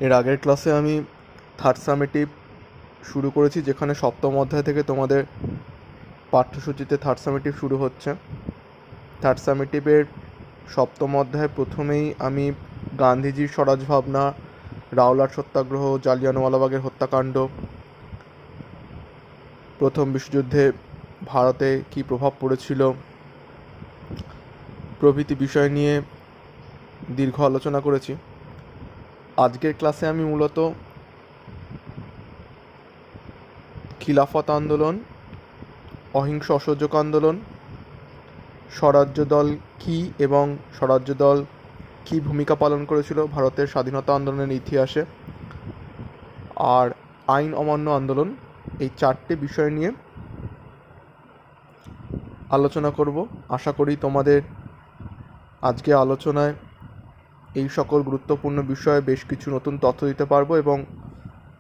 এর আগের ক্লাসে আমি থার্ড সামেটিভ শুরু করেছি, যেখানে সপ্তম অধ্যায় থেকে তোমাদের পাঠ্যসূচিতে থার্ড সামেটিভ শুরু হচ্ছে। থার্ড সামেটিভের সপ্তম অধ্যায়ে প্রথমেই আমি গান্ধীজির স্বরাজ ভাবনা, রাওলাট সত্যাগ্রহ, জালিয়ানওয়ালাবাগের হত্যাকাণ্ড, প্রথম বিশ্বযুদ্ধে ভারতে কী প্রভাব পড়েছিল প্রভৃতি বিষয় নিয়ে দীর্ঘ আলোচনা করেছি। আজকের ক্লাসে আমি মূলত খিলাফত আন্দোলন, অহিংস অসহযোগ আন্দোলন, স্বরাজ্য দল কী এবং স্বরাজ্য দল কী ভূমিকা পালন করেছিল ভারতের স্বাধীনতা আন্দোলনের ইতিহাসে, আর আইন অমান্য আন্দোলন, এই চারটে বিষয় নিয়ে আলোচনা করব। আশা করি তোমাদের আজকে আলোচনায় এই সকল গুরুত্বপূর্ণ বিষয়ে বেশ কিছু নতুন তথ্য দিতে পারবো এবং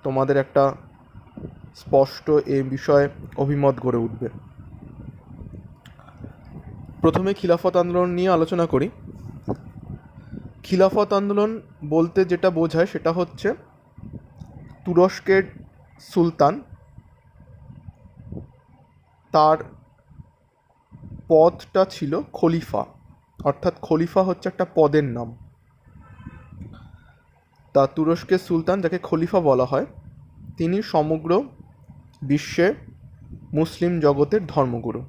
তোমাদের একটা স্পষ্ট এই বিষয়ে অভিমত গড়ে উঠবে। প্রথমে খিলাফত আন্দোলন নিয়ে আলোচনা করি। খিলাফত আন্দোলন বলতে যেটা বোঝায় সেটা হচ্ছে তুরস্কের সুলতান তার পদটা ছিল খলিফা, অর্থাৎ খলিফা হচ্ছে একটা পদের নাম। তা তুরস্কের সুলতান, যাকে খলিফা বলা হয়, তিনি সমগ্র বিশ্বে মুসলিম জগতের ধর্মগুরু।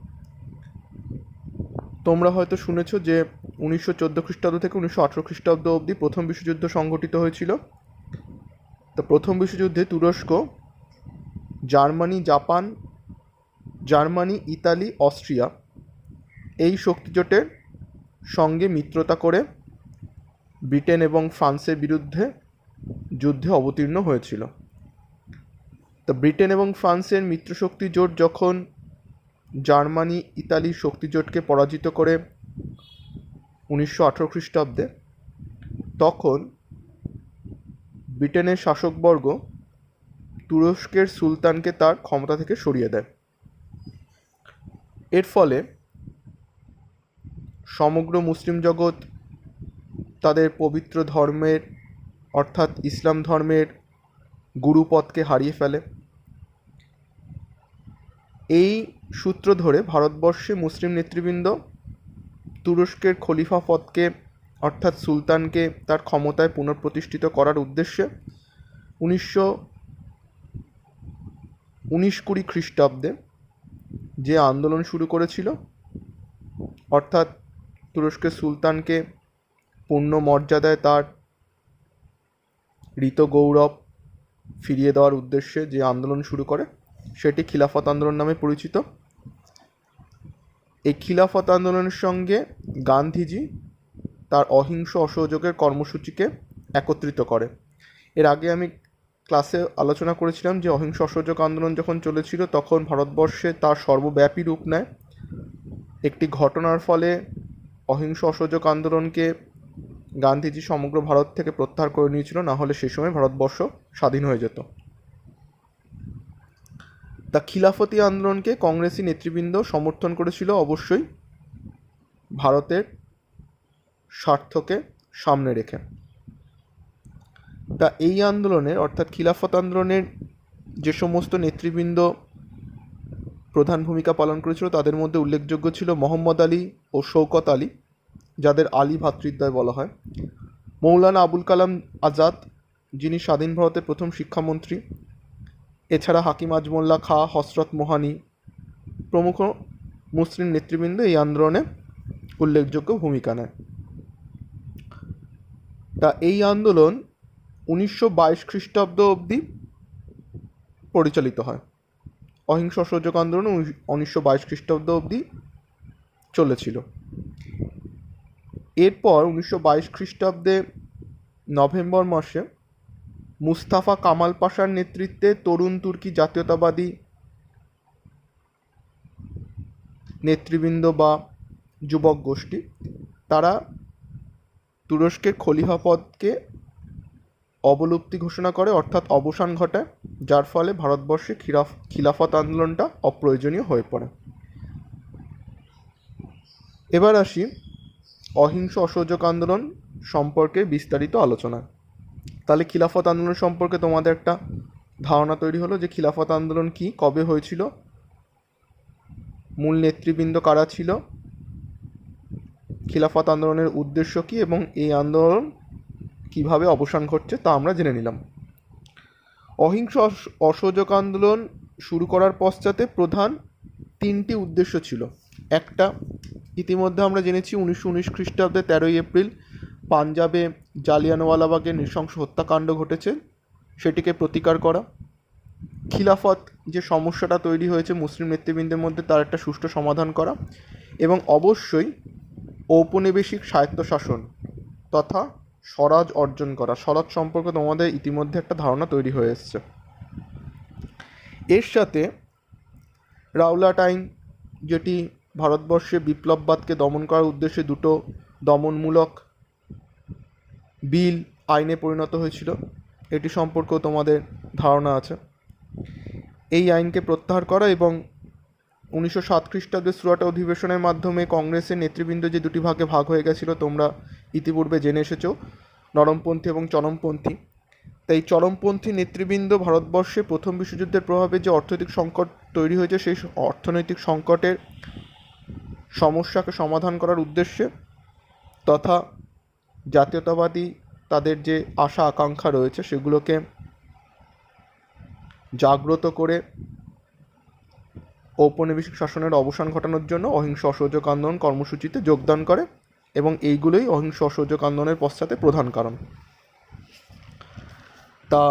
তোমরা হয়তো শুনেছ যে 1914 খ্রিস্টাব্দ থেকে 1918 খ্রিস্টাব্দ অবধি প্রথম বিশ্বযুদ্ধ সংঘটিত হয়েছিল। তো প্রথম বিশ্বযুদ্ধে তুরস্ক জার্মানি, ইতালি, অস্ট্রিয়া এই শক্তিজোটের সঙ্গে মিত্রতা করে ব্রিটেন এবং ফ্রান্সের বিরুদ্ধে যুদ্ধে অবতীর্ণ হয়েছিল। তো ব্রিটেন এবং ফ্রান্সের মিত্রশক্তি জোট যখন জার্মানি, ইতালি শক্তিজোটকে পরাজিত করে 1918 খ্রিস্টাব্দে, তখন ব্রিটেনের শাসকবর্গ তুরস্কের সুলতানকে তার ক্ষমতা থেকে সরিয়ে দেয়। এর ফলে সমগ্র মুসলিম জগৎ তাদের পবিত্র ধর্মের অর্থাৎ ইসলাম ধর্মের গুরুপদকে হারিয়ে ফেলে। এই সূত্র ধরে ভারতবর্ষে মুসলিম নেতৃবৃন্দ তুরস্কের খলিফা পদকে অর্থাৎ সুলতানকে তার ক্ষমতায় পুনঃপ্রতিষ্ঠিত করার উদ্দেশ্যে 1919-20 খ্রিস্টাব্দে যে আন্দোলন শুরু করেছিল, অর্থাৎ তুরস্কের সুলতানকে পূর্ণ মর্যাদায় তার ঋত গৌরব ফিরিয়ে দেওয়ার উদ্দেশ্যে যে আন্দোলন শুরু করে, সেটি খিলাফত আন্দোলন নামে পরিচিত। এই খিলাফত আন্দোলনের সঙ্গে গান্ধীজি তার অহিংস অসহযোগের কর্মসূচিকে একত্রিত করে। এর আগে আমি ক্লাসে আলোচনা করেছিলাম যে অহিংস অসহযোগ আন্দোলন যখন চলেছিল তখন ভারতবর্ষে তার সর্বব্যাপী রূপ নেয়। একটি ঘটনার ফলে অহিংস অসহযোগ আন্দোলনকে গান্ধীজি সমগ্র ভারত থেকে প্রত্যাহার করে নিয়েছিল, না হলে সেই সময় ভারতবর্ষ স্বাধীন হয়ে যেত। তা খিলাফতি আন্দোলনকে কংগ্রেসি নেতৃবৃন্দ সমর্থন করেছিল, অবশ্যই ভারতের স্বার্থকে সামনে রেখে। তা এই আন্দোলনের অর্থাৎ খিলাফত আন্দোলনের যে সমস্ত নেতৃবৃন্দ প্রধান ভূমিকা পালন করেছিল তাদের মধ্যে উল্লেখযোগ্য ছিল মোহাম্মদ আলী ও শৌকত আলী, যাদের আলী ভ্রাতৃদ্বয় বলা হয়, মৌলানা আবুল কালাম আজাদ, যিনি স্বাধীন ভারতের প্রথম শিক্ষামন্ত্রী, এছাড়া হাকিম আজমোল্লা খাঁ, হসরত মোহানি প্রমুখ মুসলিম নেতৃবৃন্দ এই আন্দোলনে উল্লেখযোগ্য ভূমিকা নেয়। তা এই আন্দোলন 1922 খ্রিস্টাব্দ অবধি পরিচালিত হয়। অহিংস অসহযোগ আন্দোলন 1922 খ্রিস্টাব্দ অবধি চলেছিল। এরপর 1922 খ্রিস্টাব্দে নভেম্বর মাসে মুস্তাফা কামাল পাশার নেতৃত্বে তরুণ তুর্কি জাতীয়তাবাদী নেতৃবৃন্দ বা যুবক গোষ্ঠী, তারা তুরস্কের খলিফা পদকে অবলুপ্তি ঘোষণা করে, অর্থাৎ অবসান ঘটায়, যার ফলে ভারতবর্ষে খিলাফত আন্দোলনটা অপ্রয়োজনীয় হয়ে পড়ে। এবার আসি অহিংস অসহযোগ আন্দোলন সম্পর্কে বিস্তারিত আলোচনা। তাহলে খিলাফত আন্দোলন সম্পর্কে তোমাদের একটা ধারণা তৈরি হলো যে খিলাফত আন্দোলন কি, কবে হয়েছিল, মূল নেতৃবৃন্দ কারা ছিল, খিলাফত আন্দোলনের উদ্দেশ্য কী এবং এই আন্দোলন কিভাবে অবসান ঘটছে তা আমরা জেনে নিলাম। অহিংস অসহযোগ আন্দোলন শুরু করার পশ্চাতে প্রধান তিনটি উদ্দেশ্য ছিল। একটা, ইতিমধ্যে আমরা জেনেছি 1919 খ্রিস্টাব্দে 13ই এপ্রিল পাঞ্জাবে জালিয়ানওয়ালাবাগের নৃশংস হত্যাকাণ্ড ঘটেছে, সেটিকে প্রতিকার করা। খিলাফত যে সমস্যাটা তৈরি হয়েছে মুসলিম নেতৃবৃন্দের মধ্যে তার একটা সুষ্ঠু সমাধান করা, এবং অবশ্যই ঔপনিবেশিক স্বায়ত্তশাসন তথা স্বরাজ অর্জন করা। স্বরাজ সম্পর্কে তোমাদের ইতিমধ্যে একটা ধারণা তৈরি হয়ে এসছে। এর সাথে রাওলাট আইন, যেটি ভারতবর্ষে বিপ্লববাদকে দমন করার উদ্দেশ্যে দুটো দমনমূলক বিল আইনে পরিণত হয়েছিল, এটি সম্পর্কেও তোমাদের ধারণা আছে। এই আইনকে প্রত্যাহার করা এবং 1907 খ্রিস্টাব্দে সুরাট অধিবেশনের মাধ্যমে কংগ্রেসের নেতৃবৃন্দ যে দুটি ভাগে ভাগ হয়ে গেছিল তোমরা ইতিপূর্বে জেনে এসেছো, নরমপন্থী এবং চরমপন্থী। তাই চরমপন্থী নেতৃবৃন্দ ভারতবর্ষে প্রথম বিশ্বযুদ্ধের প্রভাবে যে অর্থনৈতিক সংকট তৈরি হয়েছে সেই অর্থনৈতিক সংকটের সমস্যাকে সমাধান করার উদ্দেশ্যে তথা জাতীয়তাবাদী তাদের যে আশা আকাঙ্ক্ষা রয়েছে সেগুলোকে জাগ্রত করে ঔপনিবেশিক শাসনের অবসান ঘটানোর জন্য অহিংস অসহযোগ আন্দোলন কর্মসূচিতে যোগদান করে, এবং এইগুলোই অহিংস অসহযোগ আন্দোলনের পশ্চাতে প্রধান কারণ। তা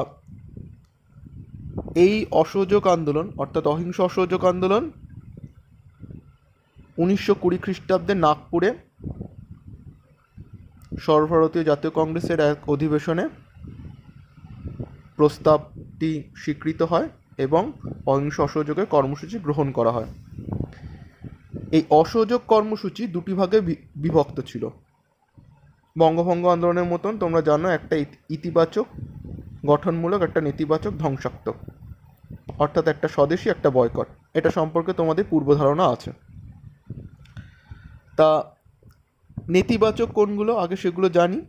এই অসহযোগ আন্দোলন অর্থাৎ অহিংস অসহযোগ আন্দোলন 1920 খ্রিস্টাব্দে নাগপুরে সর্বভারতীয় জাতীয় কংগ্রেসের এক অধিবেশনে প্রস্তাবটি স্বীকৃত হয় এবং অহিংস অসহযোগের কর্মসূচি গ্রহণ করা হয়। এই অসহযোগ কর্মসূচি দুটি ভাগে বিভক্ত ছিল। বঙ্গভঙ্গ আন্দোলনের মতন তোমরা জানো, একটা ইতিবাচক গঠনমূলক, একটা নেতিবাচক ধ্বংসাত্মক, অর্থাৎ একটা স্বদেশী একটা বয়কট। এটা সম্পর্কে তোমাদের পূর্ব ধারণা আছে। তা নেতিবাচক কোনগুলো আগে সেগুলো জানি।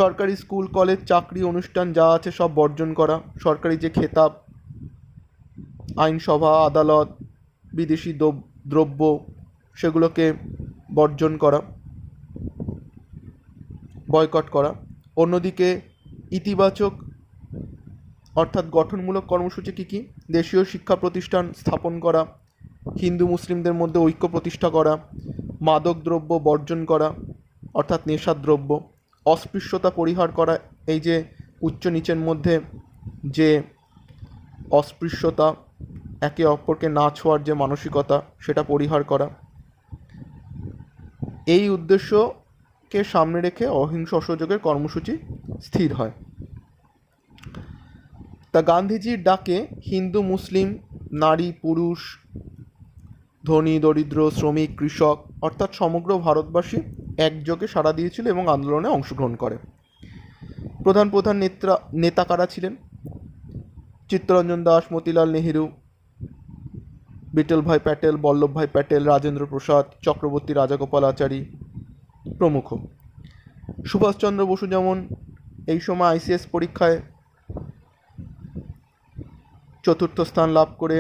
সরকারি স্কুল কলেজ চাকরি অনুষ্ঠান যা আছে সব বর্জন করা, সরকারি যে খেতাব আইনসভা আদালত বিদেশি দ্রব্য সেগুলোকে বর্জন করা, বয়কট করা। অন্যদিকে ইতিবাচক অর্থাৎ গঠনমূলক কর্মসূচি কী কী? দেশীয় শিক্ষা প্রতিষ্ঠান স্থাপন করা, হিন্দু মুসলিমদের মধ্যে ঐক্য প্রতিষ্ঠা করা, মাদক দ্রব্য বর্জন করা অর্থাৎ নেশাদ্রব্য, অস্পৃশ্যতা পরিহার করা, এই যে উচ্চ নিচের মধ্যে যে অস্পৃশ্যতা, একে অপরকে না ছোঁয়ার যে মানসিকতা সেটা পরিহার করা। এই উদ্দেশ্যকে সামনে রেখে অহিংস অসহযোগের কর্মসূচি স্থির হয়। তা গান্ধীজির ডাকে হিন্দু মুসলিম নারী পুরুষ ধনী দরিদ্র শ্রমিক কৃষক অর্থাৎ সমগ্র ভারতবাসী একযোগে সাড়া দিয়েছিল এবং আন্দোলনে অংশগ্রহণ করে। প্রধান প্রধান নেতা কারা ছিলেন? চিত্তরঞ্জন দাস, মতিলাল নেহেরু, বিঠলভাই প্যাটেল, বল্লভভাই প্যাটেল, রাজেন্দ্র প্রসাদ, চক্রবর্তী রাজাগোপালাচারী প্রমুখ। সুভাষচন্দ্র বসু যেমন এই সময় আইসিএস পরীক্ষায় 4র্থ স্থান লাভ করে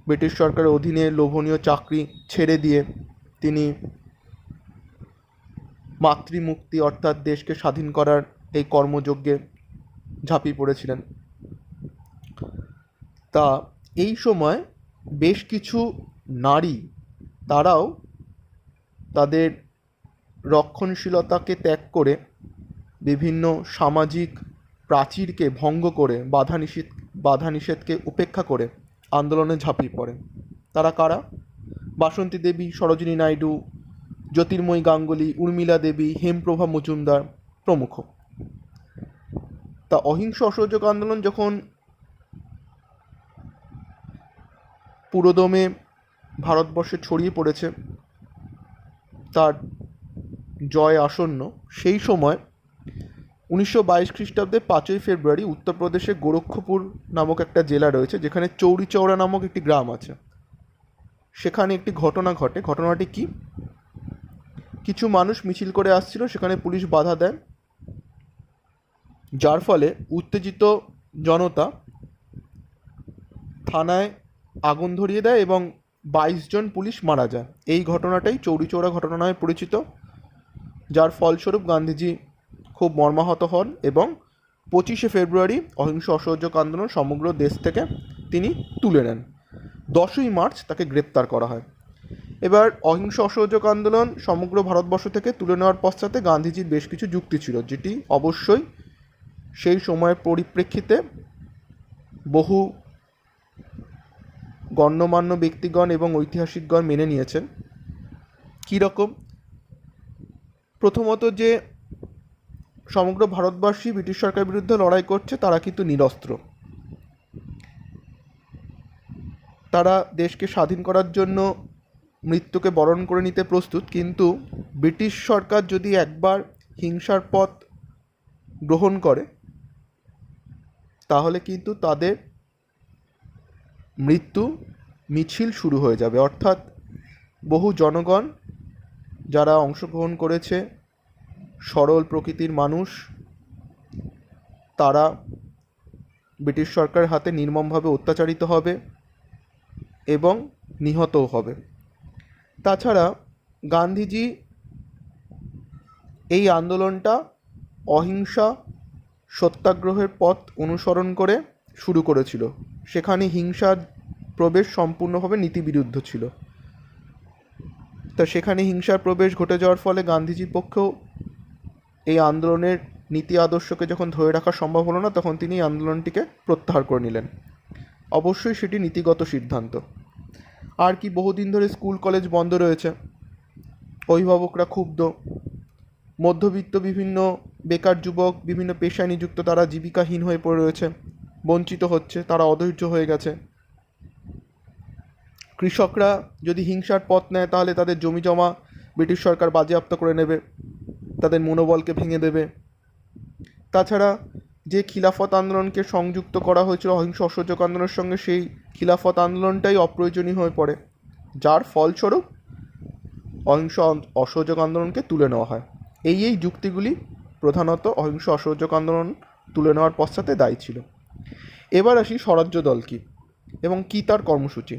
ব্রিটিশ সরকারের অধীনে লোভনীয় চাকরি ছেড়ে দিয়ে তিনি মাতৃমুক্তি অর্থাৎ দেশকে স্বাধীন করার এই কর্মযজ্ঞে ঝাঁপিয়ে পড়েছিলেন। তা এই সময় বেশ কিছু নারী তারাও তাদের রক্ষণশীলতাকে ত্যাগ করে বিভিন্ন সামাজিক প্রাচীরকে ভঙ্গ করে বাধা নিষেধকে উপেক্ষা করে আন্দোলনে ঝাঁপিয়ে পড়ে। তারা কারা? বাসন্তী দেবী, সরোজিনী নাইডু, জ্যোতির্ময়ী গাঙ্গুলি, উর্মিলা দেবী, হেমপ্রভা মজুমদার প্রমুখ। তা অহিংস অসহযোগ আন্দোলন যখন পুরোদমে ভারতবর্ষে ছড়িয়ে পড়েছে, তার জয় আসন্ন, সেই সময় 1922 খ্রিস্টাব্দে 5ই ফেব্রুয়ারি উত্তরপ্রদেশে গোরক্ষপুর নামক একটা জেলা রয়েছে যেখানে চৌরি চৌরা নামক একটি গ্রাম আছে। সেখানে একটি ঘটনা ঘটে। ঘটনাটি কি? কিছু মানুষ মিছিল করে আসছিল, সেখানে পুলিশ বাধা দেয় যার ফলে উত্তেজিত জনতা থানায় আগুন ধরিয়ে দেয় এবং 22 জন পুলিশ মারা যায়। এই ঘটনাটাই চৌরিচৌরা ঘটনা নামে পরিচিত, যার ফলস্বরূপ গান্ধীজি খুব মর্মাহত হন এবং 25শে ফেব্রুয়ারি অহিংস অসহযোগ আন্দোলন সমগ্র দেশ থেকে তিনি তুলে নেন। 10ই মার্চ তাকে গ্রেপ্তার করা হয়। এবার অহিংস অসহযোগ আন্দোলন সমগ্র ভারতবর্ষ থেকে তুলে নেওয়ার পশ্চাতে গান্ধীজির বেশ কিছু যুক্তি ছিল, যেটি অবশ্যই সেই সময়ের পরিপ্রেক্ষিতে বহু গণ্যমান্য ব্যক্তিগণ এবং ঐতিহাসিকগণ মেনে নিয়েছেন। কী রকম? প্রথমত, যে সমগ্র ভারতবাসী ব্রিটিশ সরকারের বিরুদ্ধে লড়াই করছে, তারা কিন্তু নিরস্ত্র, তারা দেশকে স্বাধীন করার জন্য মৃত্যুকে বরণ করে নিতে প্রস্তুত, কিন্তু ব্রিটিশ সরকার যদি একবার হিংসার পথ গ্রহণ করে তাহলে কিন্তু তাদের মৃত্যু মিছিল শুরু হয়ে যাবে। অর্থাৎ বহু জনগণ যারা অংশগ্রহণ করেছে, সরল প্রকৃতির মানুষ, তারা ব্রিটিশ সরকারের হাতে নির্মমভাবে অত্যাচারিত হবে এবং নিহতও হবে। তাছাড়া গান্ধীজি এই আন্দোলনটা অহিংসা সত্যাগ্রহের পথ অনুসরণ করে শুরু করেছিল। সেখানে হিংসার প্রবেশ সম্পূর্ণভাবে নীতিবিরুদ্ধ ছিল। তা সেখানে হিংসার প্রবেশ ঘটে যাওয়ার ফলে গান্ধীজির পক্ষেও এই আন্দোলনের নীতি আদর্শকে যখন ধরে রাখা সম্ভব হলো না, তখন তিনি এই আন্দোলনটিকে প্রত্যাহার করে নিলেন। অবশ্যই সেটি নীতিগত সিদ্ধান্ত। আর কি, বহুদিন ধরে স্কুল কলেজ বন্ধ রয়েছে, অভিভাবকরা ক্ষুব্ধ, মধ্যবিত্ত বিভিন্ন বেকার যুবক বিভিন্ন পেশায় নিযুক্ত, তারা জীবিকাহীন হয়ে পড়ে রয়েছে, বঞ্চিত হচ্ছে, তারা অধৈর্য হয়ে গেছে। কৃষকরা যদি হিংসার পথ নেয় তাহলে তাদের জমি জমা ব্রিটিশ সরকার বাজেয়াপ্ত করে নেবে, তাদের মনোবলকে ভেঙে দেবে। তাছাড়া যে খিলাফত আন্দোলনকে সংযুক্ত করা হয়েছিল অহিংস অসহযোগ আন্দোলনের সঙ্গে, সেই খিলাফত আন্দোলনটাই অপ্রয়োজনীয় হয়ে পড়ে, যার ফলস্বরূপ অহিংস অসহযোগ আন্দোলনকে তুলে নেওয়া হয়। এই যুক্তিগুলি প্রধানত অহিংস অসহযোগ আন্দোলন তুলে নেওয়ার পশ্চাতে দায়ী ছিল। এবার আসি স্বরাজ্য দল কী এবং কী তার কর্মসূচি।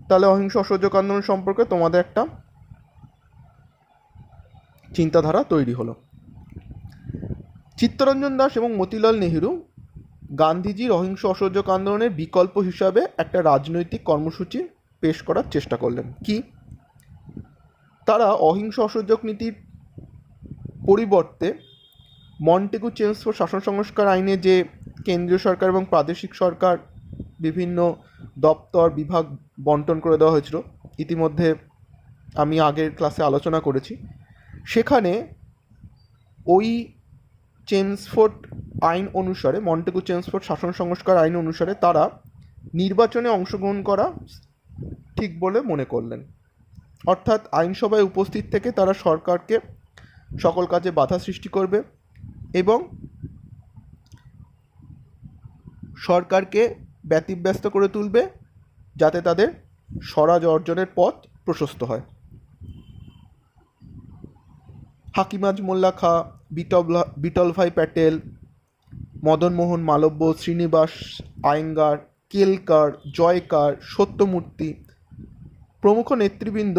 তাহলে অহিংস অসহযোগ আন্দোলন সম্পর্কে তোমাদের একটা চিন্তাধারা তৈরি হলো। চিত্তরঞ্জন দাস এবং মতিলাল নেহেরু গান্ধীজির অহিংস অসহযোগ আন্দোলনের বিকল্প হিসাবে একটা রাজনৈতিক কর্মসূচি পেশ করার চেষ্টা করলেন। কি? তারা অহিংস অসহযোগ নীতির পরিবর্তে মন্টেগু চেমসফোর্ড শাসন সংস্কার আইনে যে কেন্দ্রীয় সরকার এবং প্রাদেশিক সরকার বিভিন্ন দপ্তর বিভাগ বন্টন করে দেওয়া হয়েছিল, ইতিমধ্যে আমি আগের ক্লাসে আলোচনা করেছি, সেখানে ওই চেমসফোর্ড আইন অনুসারে, মন্টেগু চেমসফোর্ড শাসন সংস্কার আইন অনুসারে তারা নির্বাচনে অংশগ্রহণ করা ঠিক বলে মনে করলেন। অর্থাৎ আইনসভায় উপস্থিত থেকে তারা সরকারকে সকল কাজে বাধা সৃষ্টি করবে এবং সরকারকে ব্যতিব্যস্ত করে তুলবে, যাতে তাদের স্বরাজ অর্জনের পথ প্রশস্ত হয়। হাকিমাজ মোল্লা খাঁ, বিটলভাই প্যাটেল, মদনমোহন মালব্য, শ্রীনিবাস আয়েঙ্গার, কেলকার, জয়কার, সত্যমূর্তি প্রমুখ নেতৃবৃন্দ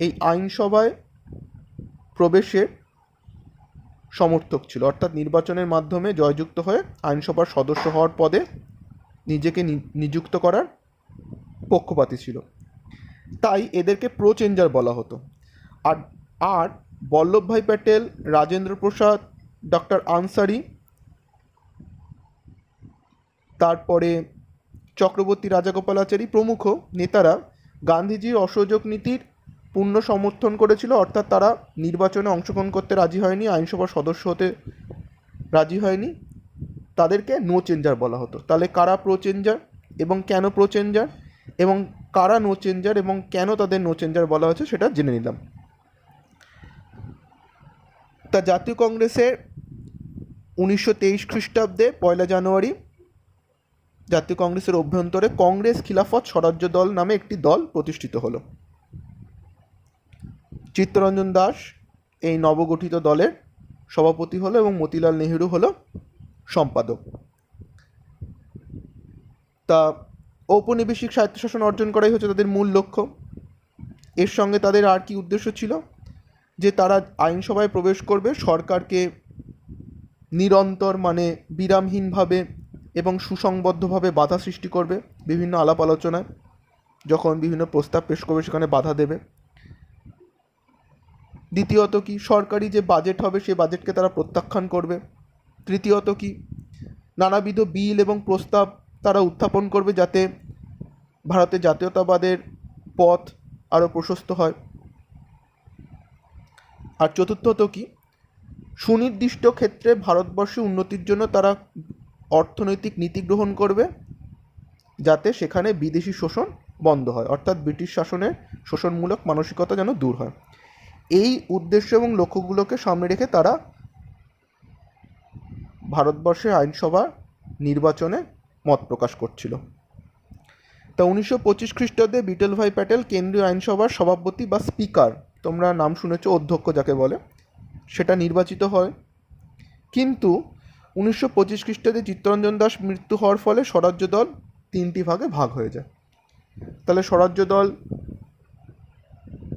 এই আইনসভায় প্রবেশের সমর্থক ছিল। অর্থাৎ নির্বাচনের মাধ্যমে জয়যুক্ত হয়ে আইনসভার সদস্য হওয়ার পদে নিজেকে নিযুক্ত করার পক্ষপাতী ছিল। তাই এদেরকে প্রো চেঞ্জার বলা হতো। আর বল্লভভাই প্যাটেল, রাজেন্দ্র প্রসাদ, ডক্টর আনসারি, তারপরে চক্রবর্তী রাজাগোপালাচারী প্রমুখ নেতারা গান্ধীজির অসহযোগ নীতির পূর্ণ সমর্থন করেছিল। অর্থাৎ তারা নির্বাচনে অংশগ্রহণ করতে রাজি হয়নি, আইনসভার সদস্য হতে রাজি হয়নি, তাদেরকে নো চেঞ্জার বলা হতো। তাহলে কারা প্রো চেঞ্জার এবং কেন প্রো চেঞ্জার, এবং কারা নো চেঞ্জার এবং কেন তাদের নো চেঞ্জার বলা হয়েছে সেটা জেনে নিলাম। তা জাতীয় কংগ্রেসের 1923 খ্রিস্টাব্দে 1 জানুয়ারি জাতীয় কংগ্রেসের অভ্যন্তরে কংগ্রেস খিলাফত স্বরাজ্য দল নামে একটি দল প্রতিষ্ঠিত হলো। চিত্তরঞ্জন দাস এই নবগঠিত দলের সভাপতি হলো এবং মতিলাল নেহেরু হলো সম্পাদক। তা ঔপনিবেশিক স্বায়ত্তশাসন অর্জন করাই হচ্ছে তাদের মূল লক্ষ্য। এর সঙ্গে তাদের আর কি উদ্দেশ্য ছিল, যে তারা আইনসভায় প্রবেশ করবে, সরকারকে নিরন্তর মানে বিরামহীনভাবে এবং সুসংবদ্ধভাবে বাধা সৃষ্টি করবে, বিভিন্ন আলাপ আলোচনায় যখন বিভিন্ন প্রস্তাব পেশ করবে সেখানে বাধা দেবে। দ্বিতীয়ত কি, সরকারি যে বাজেট হবে সেই বাজেটকে তারা প্রত্যাখ্যান করবে। তৃতীয়ত কি, নানাবিধ বিল এবং প্রস্তাব তারা উত্থাপন করবে যাতে ভারতের জাতীয়তাবাদের পথ আরও প্রশস্ত হয়। আর চতুর্থত কি, সুনির্দিষ্ট ক্ষেত্রে ভারতবর্ষে উন্নতির জন্য তারা অর্থনৈতিক নীতি গ্রহণ করবে যাতে সেখানে বিদেশি শোষণ বন্ধ হয়, অর্থাৎ ব্রিটিশ শাসনের শোষণমূলক মানসিকতা যেন দূর হয়। এই উদ্দেশ্য এবং লক্ষ্যগুলোকে সামনে রেখে তারা ভারতবর্ষের আইনসভা নির্বাচনে মত প্রকাশ করছিল। তা 1925 খ্রিস্টাব্দে বিটল ভাই প্যাটেল কেন্দ্রীয় আইনসভার সভাপতি বা স্পিকার, তোমরা নাম শুনেছ, অধ্যক্ষ যাকে বলে, সেটা নির্বাচিত হয়। কিন্তু 1925 খ্রিস্টাব্দে চিত্তরঞ্জন দাস মৃত্যু হওয়ার ফলে স্বরাজ্য দল 3টি ভাগে ভাগ হয়ে যায়। তাহলে স্বরাজ্য দল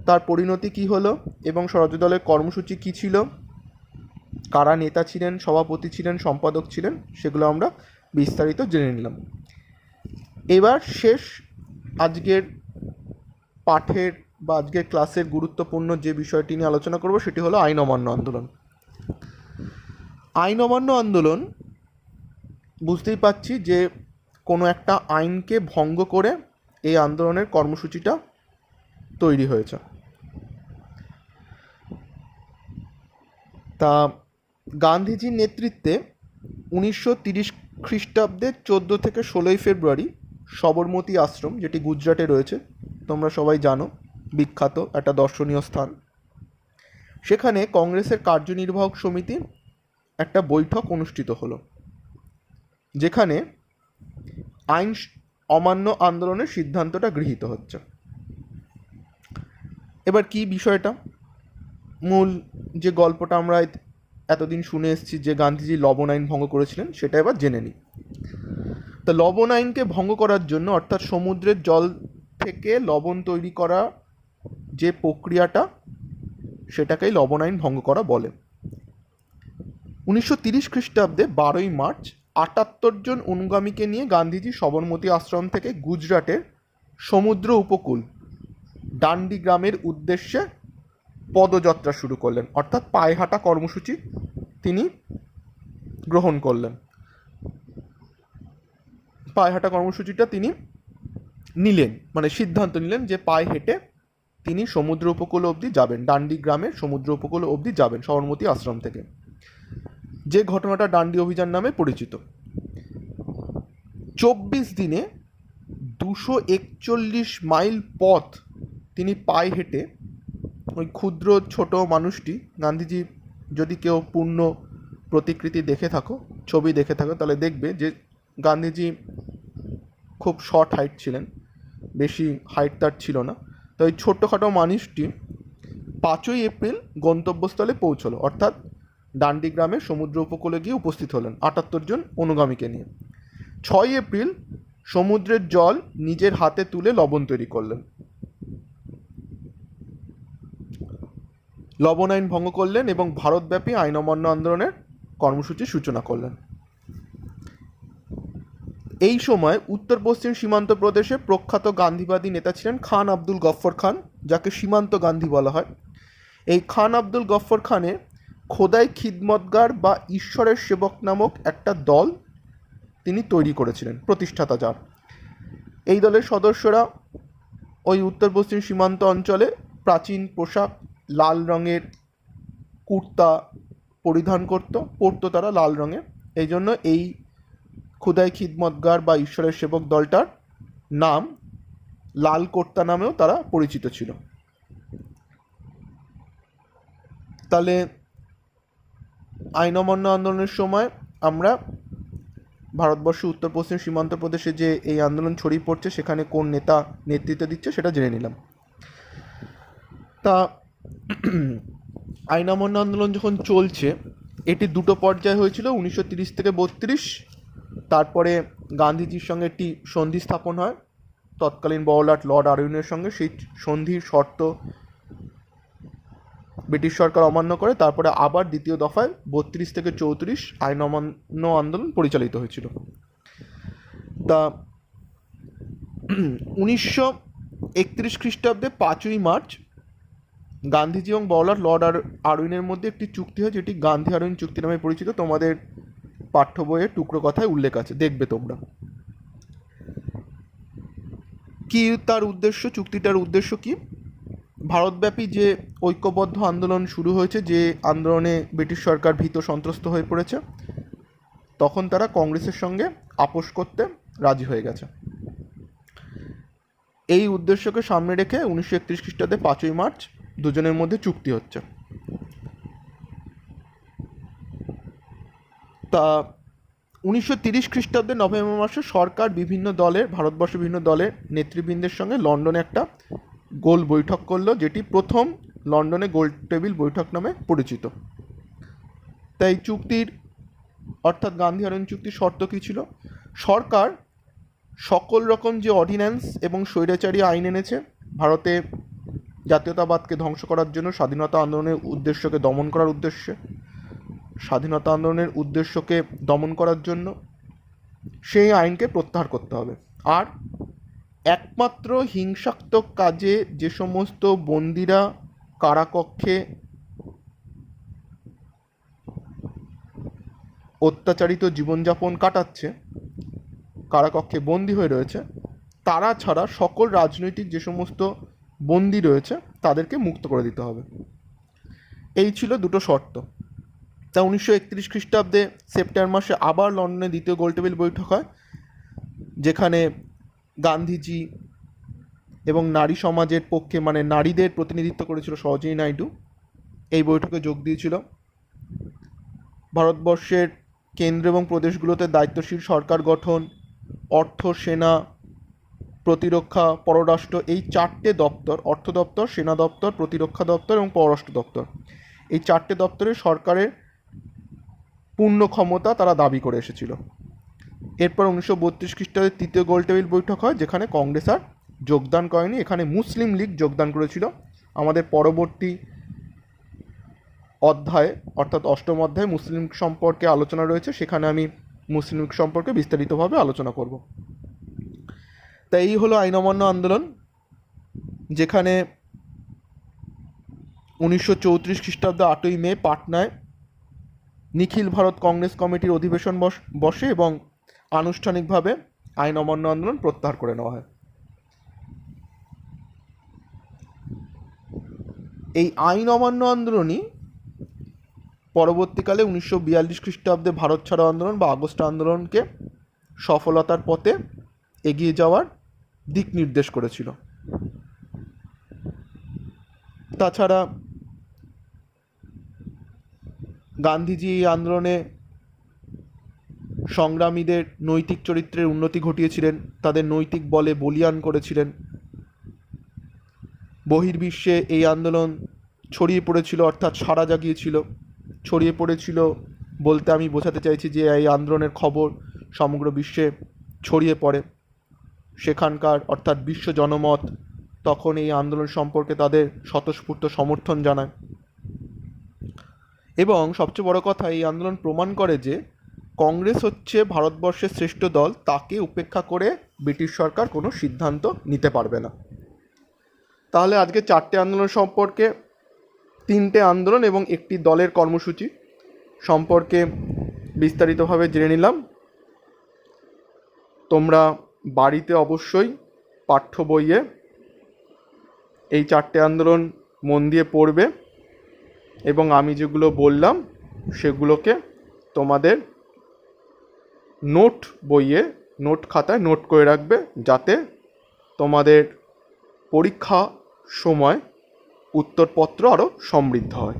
তার পরিণতি কী হলো এবং স্বরাজ্য দলের কর্মসূচি কী ছিল, কারা নেতা ছিলেন, সভাপতি ছিলেন, সম্পাদক ছিলেন, সেগুলো আমরা বিস্তারিত জেনে নিলাম। এবার শেষ আজকের পাঠের বা আজকের ক্লাসের গুরুত্বপূর্ণ যে বিষয়টি নিয়ে আলোচনা করব সেটি হলো আইন অমান্য আন্দোলন। আইন অমান্য আন্দোলন, বুঝতেই পারছি যে কোনো একটা আইনকে ভঙ্গ করে এই আন্দোলনের কর্মসূচিটা তৈরি হয়েছে। তা গান্ধীজির নেতৃত্বে 1930 খ্রিস্টাব্দে 14 থেকে 16 ফেব্রুয়ারি সবরমতী আশ্রম, যেটি গুজরাটে রয়েছে, তোমরা সবাই জানো, বিখ্যাত একটা দর্শনীয় স্থান, সেখানে কংগ্রেসের কার্যনির্বাহক সমিতি একটা বৈঠক অনুষ্ঠিত হলো, যেখানে আইন অমান্য আন্দোলনের সিদ্ধান্তটা গৃহীত হচ্ছে। এবার কি বিষয়টা, মূল যে গল্পটা আমরা এতদিন শুনে এসেছি যে গান্ধীজি লবণ আইন ভঙ্গ করেছিলেন, সেটা এবার জেনে নিই। তা লবণ আইনকে ভঙ্গ করার জন্য, অর্থাৎ সমুদ্রের জল থেকে লবণ তৈরি করা যে প্রক্রিয়াটা, সেটাকেই লবণ আইন ভঙ্গ করা বলে। 1930 খ্রিস্টাব্দে 12ই মার্চ 78 জন অনুগামীকে নিয়ে গান্ধীজি সবরমতী আশ্রম থেকে গুজরাটের সমুদ্র উপকূল ডান্ডি গ্রামের উদ্দেশ্যে পদযাত্রা শুরু করলেন, অর্থাৎ পায়ে হাঁটা কর্মসূচি তিনি গ্রহণ করলেন। পায়ে হাঁটা কর্মসূচিটা তিনি নিলেন, মানে সিদ্ধান্ত নিলেন যে পায়ে হেঁটে তিনি সমুদ্র উপকূল অবধি যাবেন, ডান্ডি গ্রামের সমুদ্র উপকূল অবধি যাবেন সবরমতী আশ্রম থেকে, যে ঘটনাটা ডান্ডি অভিযান নামে পরিচিত। 24 দিনে 241 মাইল পথ তিনি পায়ে হেঁটে, ওই ক্ষুদ্র ছোট মানুষটি, গান্ধীজি যদি কেউ পূর্ণ প্রতিকৃতি দেখে থাকো, ছবি দেখে থাকো, তাহলে দেখবে যে গান্ধীজি খুব শর্ট হাইট ছিলেন, বেশি হাইট তার ছিল না। তো ওই ছোট্টখাটো মানুষটি 5ই এপ্রিল গন্তব্যস্থলে পৌঁছলো, অর্থাৎ ডান্ডি গ্রামের সমুদ্র উপকূলে গিয়ে উপস্থিত হলেন 78 জন অনুগামীকে নিয়ে। 6ই এপ্রিল সমুদ্রের জল নিজের হাতে তুলে লবণ তৈরি করলেন, লবণ আইন ভঙ্গ করলেন এবং ভারতব্যাপী আইন অমান্য আন্দোলনের কর্মসূচির সূচনা করলেন। এই সময় উত্তর পশ্চিম সীমান্ত প্রদেশে প্রখ্যাত গান্ধীবাদী নেতা ছিলেন খান আব্দুল গফর খান, যাকে সীমান্ত গান্ধী বলা হয়। এই খান আব্দুল গফর খানের খোদাই খিদমতগার বা ঈশ্বরের সেবক নামক একটা দল তিনি তৈরি করেছিলেন, প্রতিষ্ঠাতা যার। এই দলের সদস্যরা ওই উত্তর পশ্চিম সীমান্ত অঞ্চলে প্রাচীন পোশাক, লাল রঙের কুর্তা পরিধান পরতো তারা লাল রঙের। এই জন্য এই খুদাই খিদমতগার বা ঈশ্বরের সেবক দলটার নাম লাল কোর্তা নামেও তারা পরিচিত ছিল। তাহলে আইন অমান্য আন্দোলনের সময় আমরা ভারতবর্ষের উত্তর পশ্চিম সীমান্ত প্রদেশে যে এই আন্দোলন ছড়িয়ে পড়ছে, সেখানে কোন নেতা নেতৃত্ব দিচ্ছে সেটা জেনে নিলাম। তা আইন অমান্য আন্দোলন যখন চলছে, এটি দুটো পর্যায়ে হয়েছিল, 1930 থেকে 32। তারপরে গান্ধীজির সঙ্গে একটি সন্ধি স্থাপন হয় তৎকালীন বড়লাট লর্ড আরউইনের সঙ্গে। সেই সন্ধির শর্ত ব্রিটিশ সরকার অমান্য করে। তারপরে আবার দ্বিতীয় দফায় 32 থেকে 34 আইন অমান্য আন্দোলন পরিচালিত হয়েছিল। তা 1931 খ্রিস্টাব্দে 5ই মার্চ গান্ধীজি এবং বড়লাট লর্ড আরউইনের মধ্যে একটি চুক্তি হয়, যেটি গান্ধী আরউইন চুক্তি নামে পরিচিত। তোমাদের পাঠ্য বইয়ের টুকরো কথায় উল্লেখ আছে, দেখবে তোমরা। কি তার উদ্দেশ্য, চুক্তিটার উদ্দেশ্য কি? ভারতব্যাপী যে ঐক্যবদ্ধ আন্দোলন শুরু হয়েছে, যে আন্দোলনে ব্রিটিশ সরকার ভীত সন্ত্রস্ত হয়ে পড়েছে, তখন তারা কংগ্রেসের সঙ্গে আপোষ করতে রাজি হয়ে গেছে। এই উদ্দেশ্যকে সামনে রেখে 1931 খ্রিস্টাব্দে 5ই মার্চ দুজনের মধ্যে চুক্তি হচ্ছে। তা 1930 খ্রিস্টাব্দে নভেম্বর মাসে সরকার বিভিন্ন দলের, ভারতবর্ষের বিভিন্ন দলের নেতৃবৃন্দের সঙ্গে লন্ডনে একটা গোল বৈঠক করলো, যেটি প্রথম লন্ডনে গোল টেবিল বৈঠক নামে পরিচিত। তাই চুক্তির অর্থাৎ গান্ধী আরউইন চুক্তির শর্ত কী ছিল? সরকার সকল রকম যে অর্ডিন্যান্স এবং স্বৈরাচারী আইন এনেছে ভারতে জাতীয়তাবাদকে ধ্বংস করার জন্য, স্বাধীনতা আন্দোলনের উদ্দেশ্যকে দমন করার উদ্দেশ্যে, স্বাধীনতা আন্দোলনের উদ্দেশ্যকে দমন করার জন্য সেই আইনকে প্রত্যাহার করতে হবে। আর একমাত্র হিংসাত্মক কাজে যে সমস্ত বন্দীরা কারাকক্ষে অত্যাচারিত জীবনযাপন কাটাচ্ছে, কারাকক্ষে বন্দী হয়ে রয়েছে, তারা ছাড়া সকল রাজনৈতিক যে সমস্ত বন্দী রয়েছে তাদেরকে মুক্ত করে দিতে হবে। এই ছিল দুটো শর্ত। তা 1931 খ্রিস্টাব্দে সেপ্টেম্বর মাসে আবার লন্ডনে দ্বিতীয় গোলটেবিল বৈঠক হয়, যেখানে গান্ধীজি এবং নারী সমাজের পক্ষে, মানে নারীদের প্রতিনিধিত্ব করেছিল সরোজিনী নাইডু, এই বৈঠকে যোগ দিয়েছিল। ভারতবর্ষের কেন্দ্র এবং প্রদেশগুলোতে দায়িত্বশীল সরকার গঠন, অর্থ, সেনা, প্রতিরক্ষা, পররাষ্ট্র, এই 4টে দপ্তর, অর্থ দপ্তর, সেনা দপ্তর, প্রতিরক্ষা দপ্তর এবং পররাষ্ট্র দপ্তর, এই 4টে দপ্তরে সরকারের পূর্ণ ক্ষমতা তারা দাবি করে এসেছিল। এরপর 1932 খ্রিস্টাব্দে তৃতীয় গোলটেবিল বৈঠক হয়, যেখানে কংগ্রেস আর যোগদান করেনি, এখানে মুসলিম লীগ যোগদান করেছিল। আমাদের পরবর্তী অধ্যায়ে অর্থাৎ 8ম অধ্যায়ে মুসলিম সম্পর্কে আলোচনা রয়েছে, সেখানে আমি মুসলিম লীগ সম্পর্কে বিস্তারিতভাবে আলোচনা করব। তাই এই হলো আইন অমান্য আন্দোলন, যেখানে 1934 খ্রিস্টাব্দে 8ই মে পাটনায় নিখিল ভারত কংগ্রেস কমিটির অধিবেশন বসে এবং আনুষ্ঠানিকভাবে আইন অমান্য আন্দোলন প্রত্যাহার করে নেওয়া হয়। এই আইন অমান্য আন্দোলনই পরবর্তীকালে 1942 খ্রিস্টাব্দে ভারত ছাড়ো আন্দোলন বা আগস্ট আন্দোলনকে সফলতার পথে এগিয়ে যাওয়ার দিক নির্দেশ করেছিল। তাছাড়া গান্ধীজি এই আন্দোলনে সংগ্রামীদের নৈতিক চরিত্রের উন্নতি ঘটিয়েছিলেন, তাদের নৈতিক বলে বলীয়ান করেছিলেন। বহির্বিশ্বে এই আন্দোলন ছড়িয়ে পড়েছিল, অর্থাৎ সাড়া জাগিয়েছিল। ছড়িয়ে পড়েছিল বলতে আমি বোঝাতে চাইছি যে এই আন্দোলনের খবর সমগ্র বিশ্বে ছড়িয়ে পড়ে। সেখানকার অর্থাৎ বিশ্ব জনমত তখন এই আন্দোলন সম্পর্কে তাদের স্বতঃস্ফূর্ত সমর্থন জানায়। এবং সবচেয়ে বড় কথা, এই আন্দোলন প্রমাণ করে যে কংগ্রেস হচ্ছে ভারতবর্ষের শ্রেষ্ঠ দল, তাকে উপেক্ষা করে ব্রিটিশ সরকার কোনো সিদ্ধান্ত নিতে পারবে না। তাহলে আজকে 4টে আন্দোলন সম্পর্কে, 3টে আন্দোলন এবং একটি দলের কর্মসূচি সম্পর্কে বিস্তারিতভাবে জেনে নিলাম। তোমরা বাড়িতে অবশ্যই পাঠ্য বইয়ে এই 4টে আন্দোলন মন দিয়ে পড়বে এবং আমি যেগুলো বললাম সেগুলোকে তোমাদের নোট বইয়ে, নোট খাতায় নোট করে রাখবে, যাতে তোমাদের পরীক্ষা সময় উত্তরপত্র আরও সমৃদ্ধ হয়।